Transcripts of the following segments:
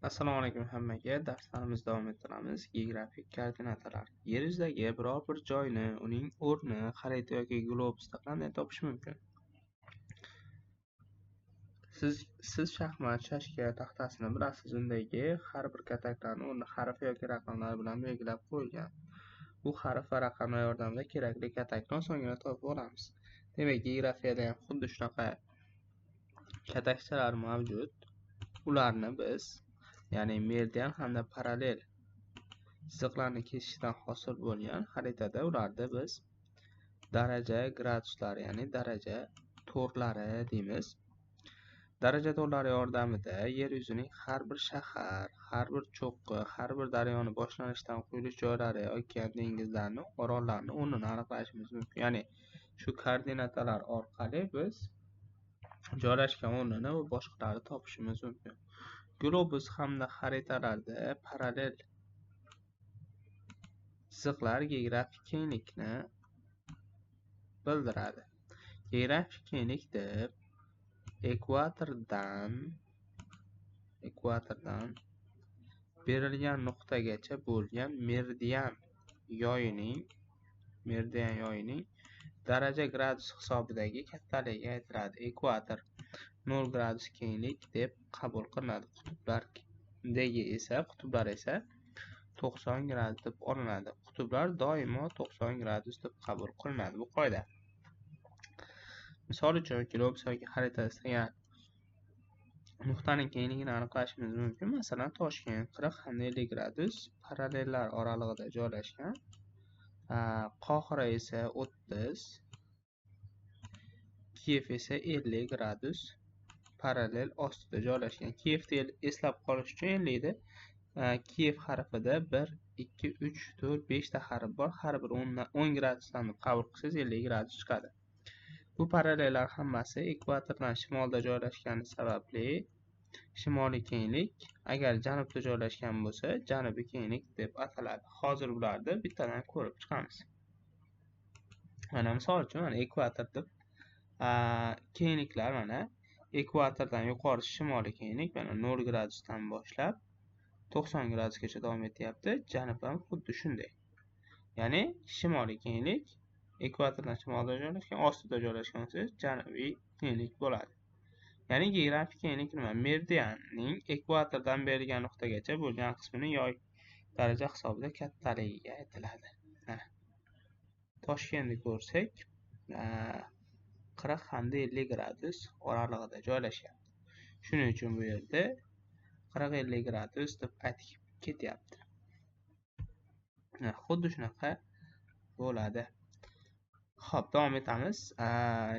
Assalomu alaykum hammaga. Darslarimizni davom ettiramiz. Geografik koordinatalar. Yer yuzidagi biror bir joyni, uning o'rni xarita yoki globusda qanday topish mumkin? Siz shaxmat, shashka taxtasini bilasiz. Undagi har bir kataklarni o'rni harf yoki raqamlar bilan belgilab qo'yilgan. Bu harf va raqamlar yordamida kerakli katakni osongina topib olamiz. Demak, geografiyada ham xuddi shunaqa katakchalar mavjud. Ularni biz ya'ni meridian hamda parallel chiziqlarni kesishdan hosil bo'lgan xaritada ularni biz daraja graduslar ya'ni daraja to'rlari deymiz. Daraja to'rlari yordamida yer yuzining har bir shahar, har bir cho'qqi, har bir daryoni boshlanishidan quyilish joylari, okean, dengizlarni, orollarni o'rnini aniqlashimiz mumkin. Ya'ni shu koordinatalar orqali biz joylashgan o'rnini va boshqalarni topishimiz mumkin. Globus hamda xaritalarda parallel chiziqlar geografik kenglikni bildiradi. Geografik kenglik deb ekvatordan berilgan nuqtagacha bo'lgan meridian yoyining daraja gradus hisobidagi kattaligiga aytiladi. Ekvator 0 gradus kenglik deb qabul qilinadi. Qutblar esa 90 gradus deb olinadi. Qutblar doimo 90 gradus deb qabul qilinadi. Bu qoida. Misol uchun globus yoki xaritada istagan nuqtaning kengligini aniqlashimiz mumkin. Masalan, Toshkent 40 hamda 50 gradus parallellar oralig'ida joylashgan. Qohira esa 30, Kiyev esa 50 gradus parallel ostida joylashgan. Kiyevni eslab qolish uchun 50 edi. Kiyev harfida 1, 2, 3, 4, 5 ta harf bor. Har bir 10 gradusdan qabul qilsangiz 50 gradus chiqadi. Bu parallellar hammasi ekvatordan shimolda joylashgani sababli shimoliy kenglik, agar janubda joylashgan bo'lsa, janubiy kenglik deb ataladi. Hozir bularni bittadan ko'rib chiqamiz. Mana misol uchun mana ekvator deb kengliklar mana ekvatordan yuqori shimoliy kenglik mana 0 gradusdan boshlab 90 gradusgacha davom etyapti. Janub ham xuddi shunday. Ya'ni shimoliy kenglik ekvatordan shimolda joylashgan, ostida joylashgan bo'lsa janubiy kenglik bo'ladi. Ya'ni geografik kenglik nima? Meridianning ekvatordan berilgan nuqtagacha bo'lgan qismini yoy daraja hisobida kattaligiga aytiladi. Toshkentni ko'rsak, 40 hamda 50 gradus oralig'ida joylashgan. Shuning uchun bu yerda 40-50 gradus deb aytib ketyapti. Xuddi shunaqa bo'ladi. Xo'p, davom etamiz.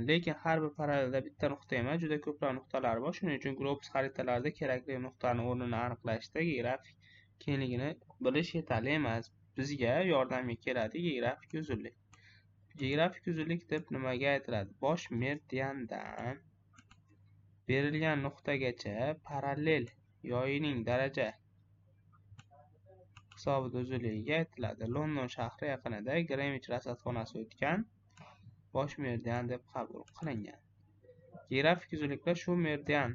Lekin har bir parallelda bitta nuqta emas, juda ko'plab nuqtalar bor. Shuning uchun globus xaritalarida kerakli nuqtani o'rnini aniqlashda geografik kengligini bilish yetarli emas. Bizga yordamga keladi geografik uzunlik. Geografik uzunlik deb nimaga aytiladi? Bosh meridiandan berilgan nuqtagacha parallel yoyining daraja hisobida uzunligiga aytiladi. London shahri yaqinida Greenwich rasadxonasi o'tgan bosh meridian deb qabul qilingan. Geografik uzunliklar shu meridian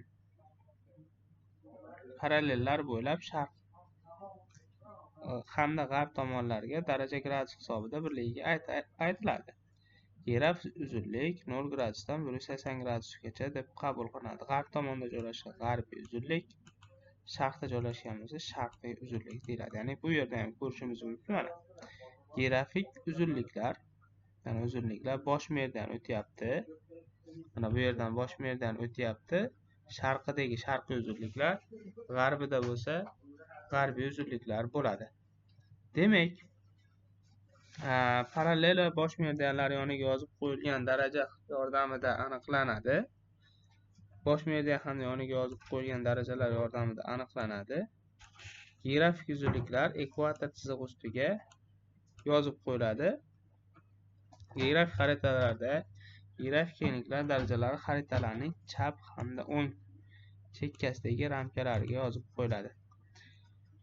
parallellar bo'ylab sharq hamda g'arb tomonlarga daraja gradus hisobida birligiga aytiladi. Geografik uzunlik 0 gradusdan 180 gradusgacha deb qabul qilinadi. G'arb tomonda joylashgan g'arbiy uzunlik, sharqda joylashgan bo'lsa sharqiy uzunlik deyiladi. Ya'ni bu yerda ham ko'rishimiz mumkin mana. Geografik uzunliklar, mana uzunliklar bosh meridian o'tyapti. Mana bu yerdan bosh meridian o'tyapti. Sharqidagi sharqiy uzunliklar, g'arbida bo'lsa g'arbiy uzunliklar bo'ladi. Demak, parallel va bosh meridianlar yoniga yozib qo'yilgan daraja yordamida aniqlanadi. Bosh meridian hamda yoniga yozib qo'yilgan darajalar yordamida aniqlanadi. Geografik uzunliklar ekvator chizig'i ustiga yozib qo'yiladi. Geografik xaritalarda geografik kengliklar darajalari xaritalarning chap hamda o'ng chekkasidagi ramkalariga yozib qo'yiladi.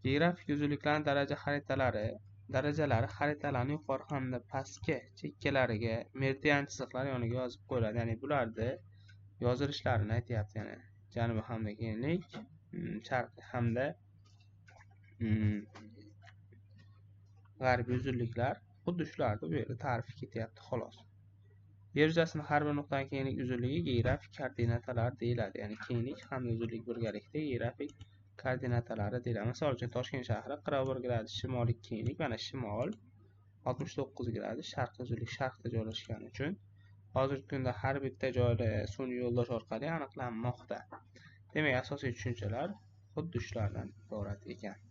Geografik uzunliklarning darajalari xaritalarning yuqori hamda pastki chekkalariga meridian chiziqlar yoniga yozib qo'yiladi. Ya'ni bularni yozilishlarini aytyapti. Ya'ni janubiy hamda kenglik, sharqiy hamda g'arbiy uzunliklar xuddi shularni bu yerda ta'rifi ketyapti xolos. Yer yuzasining har bir nuqtaning kenglik uzunligi geografik koordinatalar deyiladi. Ya'ni kenglik hamda uzunlik birgalikda geografik koordinatalari deyiladi. Misol uchun Toshkent shahri 41 gradus shimoliy kenglik, mana shimol 69 gradus sharqiy uzunlik sharqda joylashgani uchun hozirgi kunda har bitta joyda sun'iy yo'ldosh orqali aniqlanmoqda. Demak, asosiy tushunchalar xuddi shulardan iborat ekan.